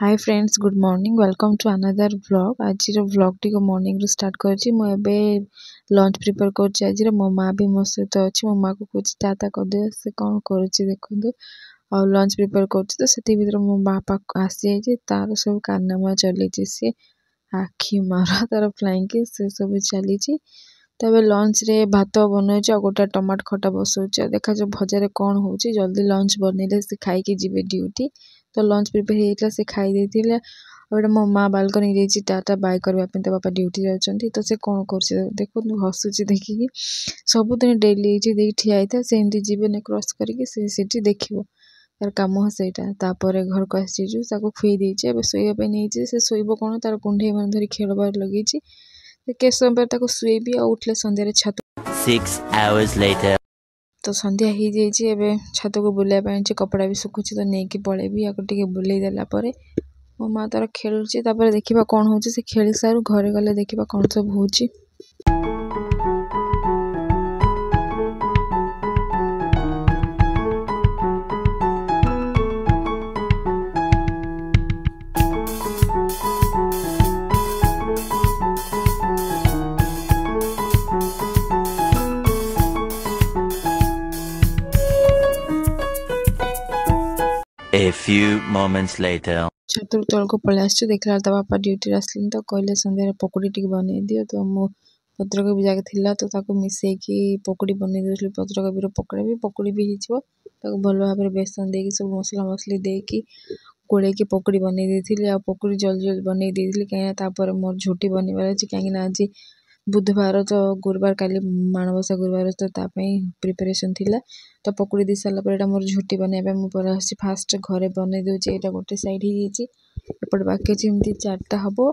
Hi friends, good morning. Welcome to another vlog. आज vlog टी को मॉर्निंग रू स्टार्ट करछि। मो एबे लंच प्रिपेयर करछि। आज मो माँ भी मो सहित अछि। मो माँ को कुछ चाता कर दे, से कोन करछि देखंदु। और लंच प्रिपेयर करछि तो सेति भीतर मो बापा आसी जाइछि। तार सब कारनामा चलीछि। से आखि मारा तार फ्लाइंग के से सब चलीछि। तबे लंच रे भात बनौछि आ गोटा टमाटर खटा बसौछि। देखा जो भजा रे कोन होछि। जल्दी लंच बनैले से खाइ के जिबे ड्यूटी। तो लंच प्रिपेयर हेइतला से खाइ देथिले। और मो माँ बालकनी जाइछि टाटा बाय करबा पे। बापा ड्यूटी जाउछन्ती तो से कोन करछि देखो हसुछि देखि। सब दिन डेली जे देख ठिया आइता से एंती जीवन क्रॉस करके से सेठी देखिबो। तार काम सेटा तापर घर को आसीजु ताको खुई देछि। एबे सोइबा पे नेछि। से सोइबो कोन तार कुंढे मन धरि खेलबार लगेछि। के समय ताको सुएबी आ उठले संध्या रे छत 6 hours later तो संध्या ही जाइछि। एबे छत को बुलाय पाइछि। कपड़ा भी सुखुछि तो नेकी पळेबी। याको टिके बुलेई देला परे मो माँ तार खेलुछि। तापर देखिबा कोन होछि। से खेली सारू घरे गले देखिबा कोन सब होछि। a few moments later छतुर तल को पळे आछि। देखला त बापा ड्यूटी आसलिन तो कहले संध्या रे पकोड़ी टिक बनै दियो। तो मो पत्रक भी जाके थिला तो ताको मिसै की पकोड़ी बनै देछली। पत्रक भी पकोड़ी भी हिचबो। ताको भल भाबरे बेसन देकी सब मसला मसली देकी कोड़े की पकोड़ी बनै देथिली। आ पकोड़ी जल्दी जल्दी बनै देथिली काहे तापर मोर झुटी बनिबार अछि। काहे ना आज बुधवार तो गुरुवार काली माणबसा गुरुवार तो ता पई प्रिपरेशन थिला। तो पकोड़ी दी साला पर एटा मोर झुटी बनाबे मु पर आसी। फास्ट घरे बनै दोछि। एटा गोटे साइड ही हिची एपट बाकी चिमती चारटा हबो।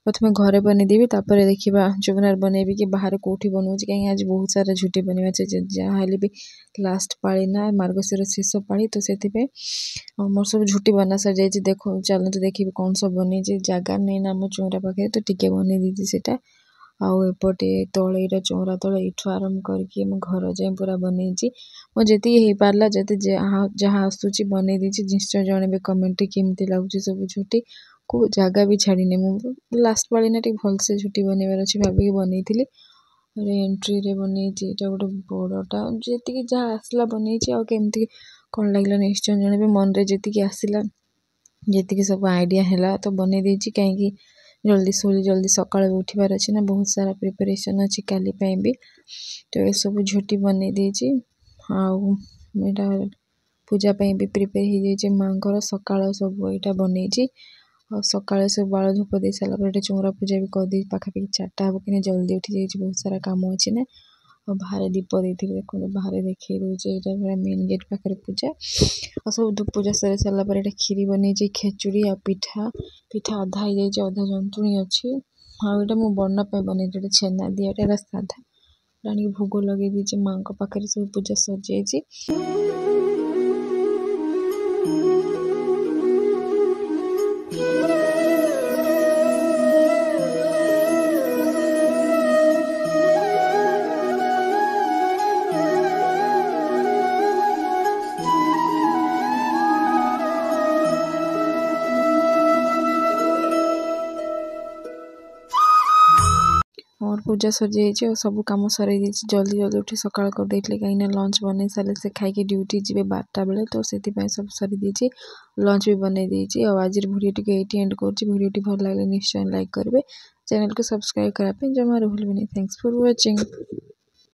प्रथमे घरे बनै देबी तापर देखिबा जोबनार बनेबी कि बाहर कोठी बनौछि। काहे आज बहुत सारा झुटी बनेबा छै। जा हाली भी लास्ट पाळी ना मार्गशीर शेष पाळी तो सेति पे मोर सब झुटी बना सर जाइछि। देखो चलो तो देखिबी कोन सब बनै छै। जागा नै ना मो चौरा पाखे तो टिके बनै दीछि सेटा। आउ एपटे तळेरा चौरा तळे इठु आरंभ करके मो घर जाय पूरा बनैछि। मो जेति हे पारला जते जहाँ आसुछि बनै दीछि। निश्चय जणेबे कमेंट केमती लागुछि सब झुटी को जागा भी छाड़ीने मु लास्ट पाळी ना टिक भल से झुटी बनेबार अछि भाबी बनैथिली। अरे एंट्री रे बनैछि एटा गोटे बड़टा जेति कि जा आसला बनैछि। आ केमती कोन लागला निश्चय जणेबे मन रे जेति कि आसिला जेति कि सब आइडिया हैला तो बनै देछि। काहे कि जल्दी सोली जल्दी सकाळ उठिबार अछि ना बहुत सारा प्रिपरेशन अछि काली पई भी। तो ए सब झुटी बनै देछि। आउ एटा पूजा पई भी प्रिपेयर ही जाइछि। मांकर सकाळ सब एटा बनैछि। और सकाळे सब बाळ धूप दे साला पर चौरा पूजा भी कर दी। पाखा पे 4टा हो कि जल्दी उठी जाइछि। बहुत सारा काम अछि ना। और बाहर दीप देथि देखो बाहर देखै रोजे एटा पूरा मेन गेट पाखरे पूजा। और सब धूप पूजा सरे साला पर एटा खीरी बनैछि। खेचुड़ी आ पिठा अधा ही जाइछि अधा जंतुणी अछि। आ एटा मु बन्ना पे बनैछि। एटा छेना दिया एटा साधा रानी भोग लगे दीछि। मां को पाखरे सब पूजा सर जाइछि। और पूजा सर जाइछि। और सब काम सरै दिछि। जल्दी जल्दी उठी सकाळ कर देइतले काहे ना लंच बनै साले से खाइ के ड्यूटी जिबे 12टा बेले। तो सेति पय सब सरी दिछि। लंच भी बनै दिछि। और आज वीडियो टिके एटी एंड करछि। वीडियो टी भल लागले निश्चय लाइक करबे। चैनल को सब्सक्राइब करा पे जमा भूलबेनी। Thanks for watching.